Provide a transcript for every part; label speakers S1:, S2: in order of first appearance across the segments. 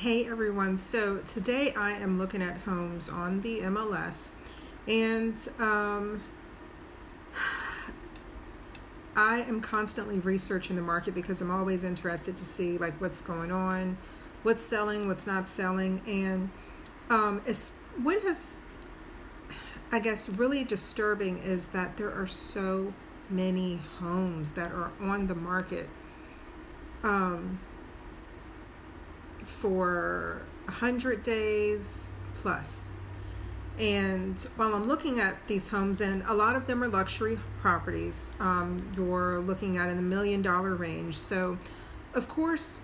S1: Hey everyone, so today I am looking at homes on the MLS, and I am constantly researching the market because I'm always interested to see like what's going on, what's selling, what's not selling, and what is, I guess, really disturbing is that there are so many homes that are on the market for 100 days plus. And while I'm looking at these homes, and a lot of them are luxury properties, you're looking at in the $1 million range. So of course,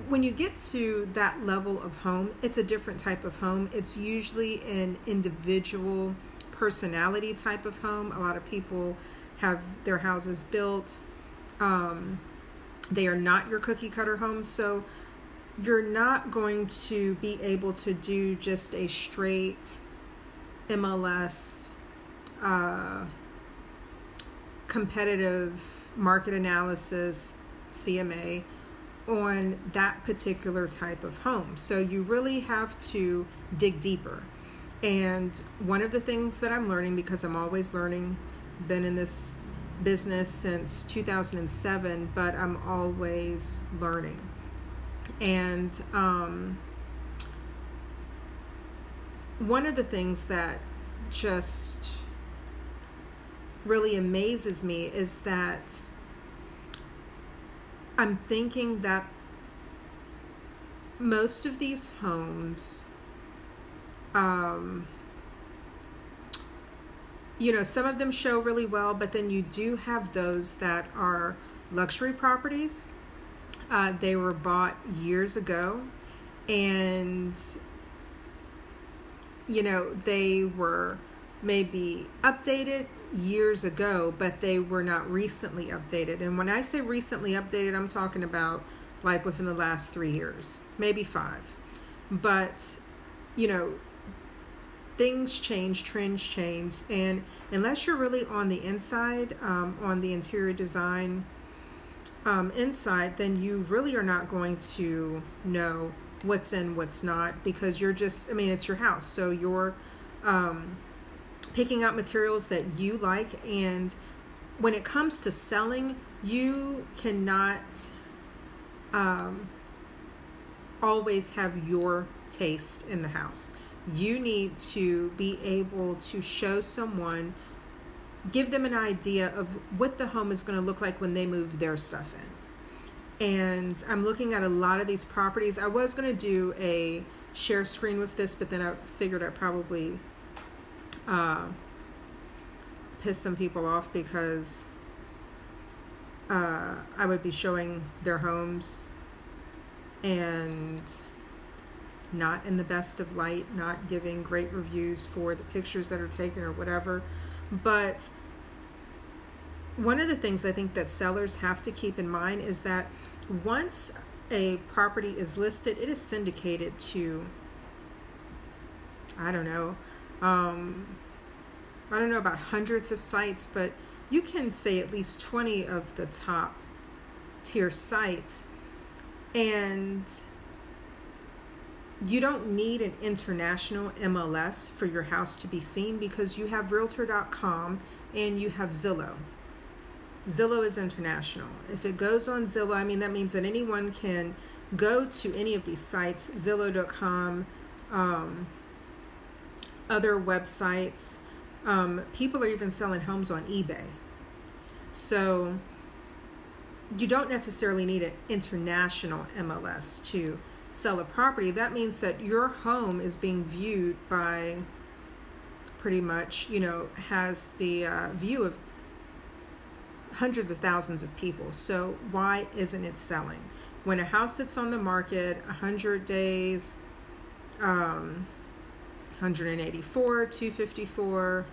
S1: when you get to that level of home, it's a different type of home. It's usually an individual personality type of home. A lot of people have their houses built. They are not your cookie cutter homes. So you're not going to be able to do just a straight MLS competitive market analysis CMA on that particular type of home. So you really have to dig deeper. And one of the things that I'm learning, because I'm always learning, been in this business since 2007, but I'm always learning. And one of the things that just really amazes me is that I'm thinking that most of these homes, some of them show really well, but then you do have those that are luxury properties. They were bought years ago, and they were maybe updated years ago, but they were not recently updated. And when I say recently updated, I'm talking about like within the last 3 years, maybe 5. But things change, trends change, and unless you're really on the inside, on the interior design inside, then you really are not going to know what's in, what's not, because you're just, it's your house. So you're picking out materials that you like. And when it comes to selling, you cannot always have your taste in the house. You need to be able to show someone, give them an idea of what the home is going to look like when they move their stuff in. And I'm looking at a lot of these properties. I was going to do a share screen with this, but then I figured I'd probably piss some people off because I would be showing their homes and not in the best of light, not giving great reviews for the pictures that are taken or whatever. But one of the things I think that sellers have to keep in mind is that once a property is listed, it is syndicated to, I don't know about hundreds of sites, but you can say at least 20 of the top tier sites. And you don't need an international MLS for your house to be seen, because you have Realtor.com and you have Zillow. Zillow is international. If it goes on Zillow, that means that anyone can go to any of these sites, Zillow.com, other websites. People are even selling homes on eBay. So you don't necessarily need an international MLS to sell a property. That means that your home is being viewed by pretty much, has the view of hundreds of thousands of people. So why isn't it selling? When a house sits on the market 100 days, 184, 254,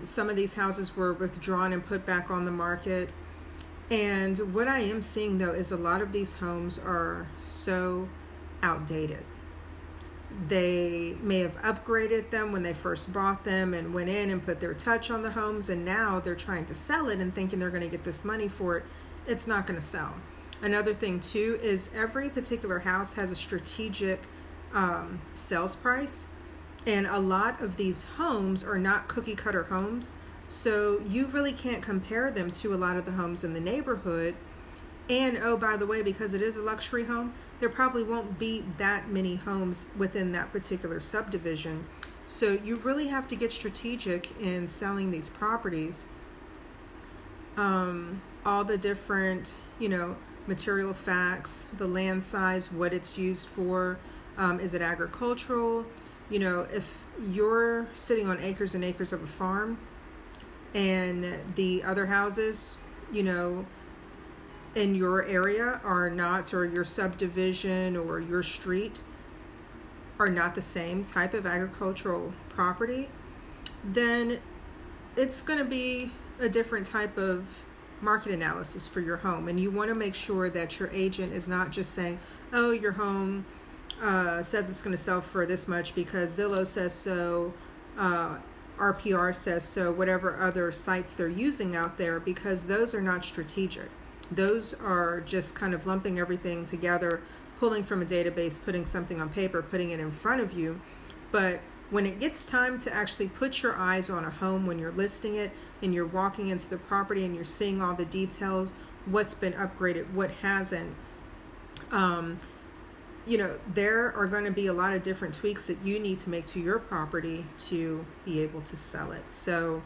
S1: some of these houses were withdrawn and put back on the market. And what I am seeing though is a lot of these homes are so outdated. They may have upgraded them when they first bought them and went in and put their touch on the homes, and now they're trying to sell it and thinking they're going to get this money for it. It's not going to sell. Another thing too is every particular house has a strategic sales price, and a lot of these homes are not cookie cutter homes, so you really can't compare them to a lot of the homes in the neighborhood. And oh, by the way, because it is a luxury home, there probably won't be that many homes within that particular subdivision. So you really have to get strategic in selling these properties. All the different, material facts, the land size, what it's used for. Is it agricultural? If you're sitting on acres and acres of a farm and the other houses, in your area are not, or your subdivision or your street are not the same type of agricultural property, then it's going to be a different type of market analysis for your home. And you want to make sure that your agent is not just saying, oh, your home says it's going to sell for this much because Zillow says so, RPR says so, whatever other sites they're using out there, because those are not strategic. Those are just kind of lumping everything together, pulling from a database, putting something on paper, putting it in front of you. But when it gets time to actually put your eyes on a home, when you're listing it and you're walking into the property and you're seeing all the details, what's been upgraded, what hasn't, there are going to be a lot of different tweaks that you need to make to your property to be able to sell it. So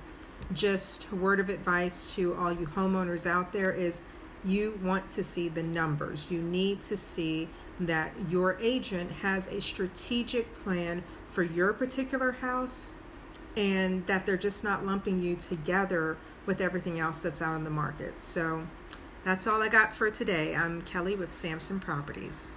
S1: just a word of advice to all you homeowners out there is you want to see the numbers. You need to see that your agent has a strategic plan for your particular house and that they're just not lumping you together with everything else that's out in the market. So that's all I got for today. I'm Kelly with Samson Properties.